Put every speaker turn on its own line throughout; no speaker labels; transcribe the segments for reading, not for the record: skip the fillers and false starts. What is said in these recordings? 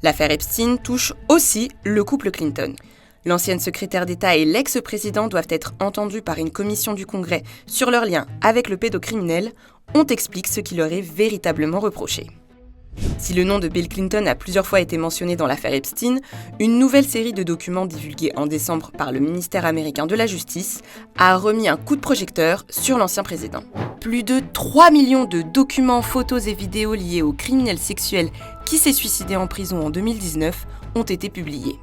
L'affaire Epstein touche aussi le couple Clinton. L'ancienne secrétaire d'État et l'ex-président doivent être entendus par une commission du Congrès sur leur lien avec le pédocriminel. On t'explique ce qui leur est véritablement reproché. Si le nom de Bill Clinton a plusieurs fois été mentionné dans l'affaire Epstein, une nouvelle série de documents divulgués en décembre par le ministère américain de la Justice a remis un coup de projecteur sur l'ancien président. Plus de 3 millions de documents, photos et vidéos liés au criminel sexuel qui s'est suicidé en prison en 2019 ont été publiés.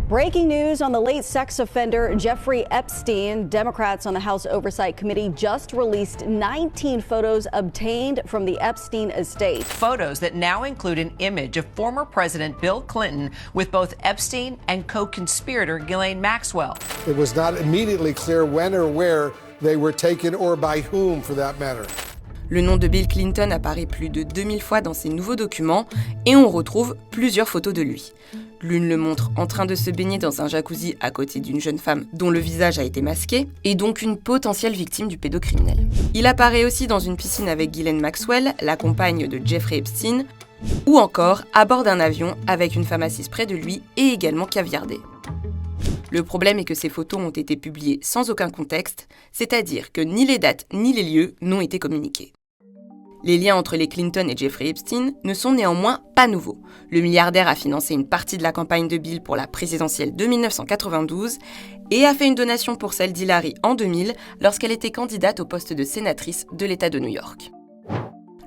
Breaking news on the late sex offender Jeffrey Epstein. Democrats on the House Oversight Committee just released 19 photos obtained from the Epstein estate.
Photos that now include an image of former President Bill Clinton with both Epstein and co-conspirator Ghislaine Maxwell.
It was not immediately clear when or where they were taken or by whom for that matter.
Le nom de Bill Clinton apparaît plus de 2000 fois dans ces nouveaux documents et on retrouve plusieurs photos de lui. L'une le montre en train de se baigner dans un jacuzzi à côté d'une jeune femme dont le visage a été masqué, et donc une potentielle victime du pédocriminel. Il apparaît aussi dans une piscine avec Ghislaine Maxwell, la compagne de Jeffrey Epstein, ou encore à bord d'un avion avec une femme assise près de lui et également caviardée. Le problème est que ces photos ont été publiées sans aucun contexte, c'est-à-dire que ni les dates ni les lieux n'ont été communiqués. Les liens entre les Clinton et Jeffrey Epstein ne sont néanmoins pas nouveaux. Le milliardaire a financé une partie de la campagne de Bill pour la présidentielle de 1992 et a fait une donation pour celle d'Hillary en 2000 lorsqu'elle était candidate au poste de sénatrice de l'État de New York.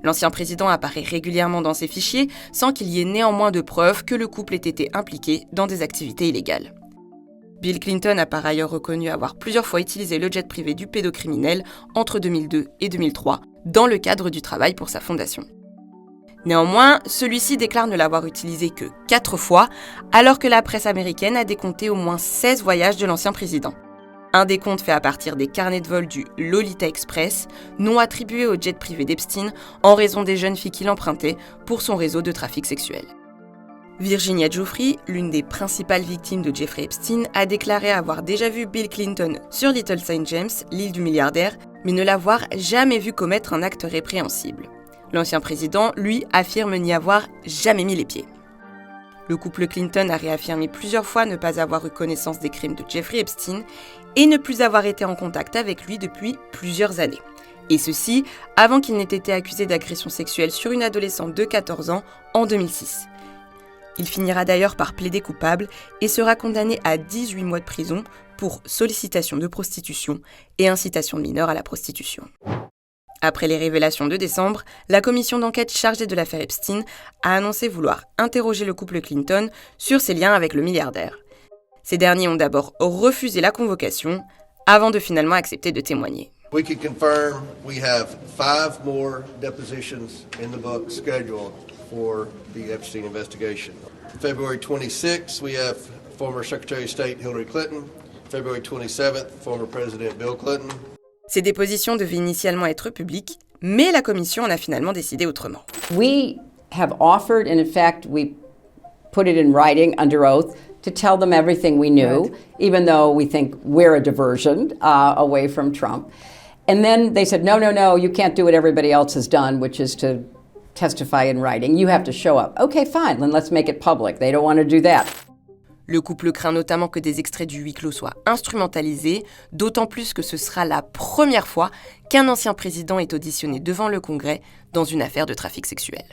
L'ancien président apparaît régulièrement dans ces fichiers sans qu'il y ait néanmoins de preuves que le couple ait été impliqué dans des activités illégales. Bill Clinton a par ailleurs reconnu avoir plusieurs fois utilisé le jet privé du pédocriminel entre 2002 et 2003 dans le cadre du travail pour sa fondation. Néanmoins, celui-ci déclare ne l'avoir utilisé que 4 fois, alors que la presse américaine a décompté au moins 16 voyages de l'ancien président. Un décompte fait à partir des carnets de vol du Lolita Express, nom attribué au jet privé d'Epstein en raison des jeunes filles qu'il empruntait pour son réseau de trafic sexuel. Virginia Giuffre, l'une des principales victimes de Jeffrey Epstein, a déclaré avoir déjà vu Bill Clinton sur Little St. James, l'île du milliardaire, mais ne l'avoir jamais vu commettre un acte répréhensible. L'ancien président, lui, affirme n'y avoir jamais mis les pieds. Le couple Clinton a réaffirmé plusieurs fois ne pas avoir eu connaissance des crimes de Jeffrey Epstein et ne plus avoir été en contact avec lui depuis plusieurs années. Et ceci avant qu'il n'ait été accusé d'agression sexuelle sur une adolescente de 14 ans en 2006. Il finira d'ailleurs par plaider coupable et sera condamné à 18 mois de prison pour sollicitation de prostitution et incitation de mineurs à la prostitution. Après les révélations de décembre, la commission d'enquête chargée de l'affaire Epstein a annoncé vouloir interroger le couple Clinton sur ses liens avec le milliardaire. Ces derniers ont d'abord refusé la convocation avant de finalement accepter de témoigner.
We can confirm we have 5 more depositions in the book scheduled for the Epstein investigation. February 26th, we have former Secretary of State Hillary Clinton. February 27th, former President Bill Clinton.
Ces dépositions devaient initialement être publiques, mais la commission en a finalement décidé autrement.
We have offered, and in fact, we put it in writing under oath, to tell them everything we knew, even though we think we're a diversion away from Trump. And then they said, no, you can't do what everybody else has done, which is to testify in writing. You have to show up. Okay, fine, then let's make it public. They don't want to do that.
Le couple craint notamment que des extraits du huis clos soient instrumentalisés, d'autant plus que ce sera la première fois qu'un ancien président est auditionné devant le Congrès dans une affaire de trafic sexuel.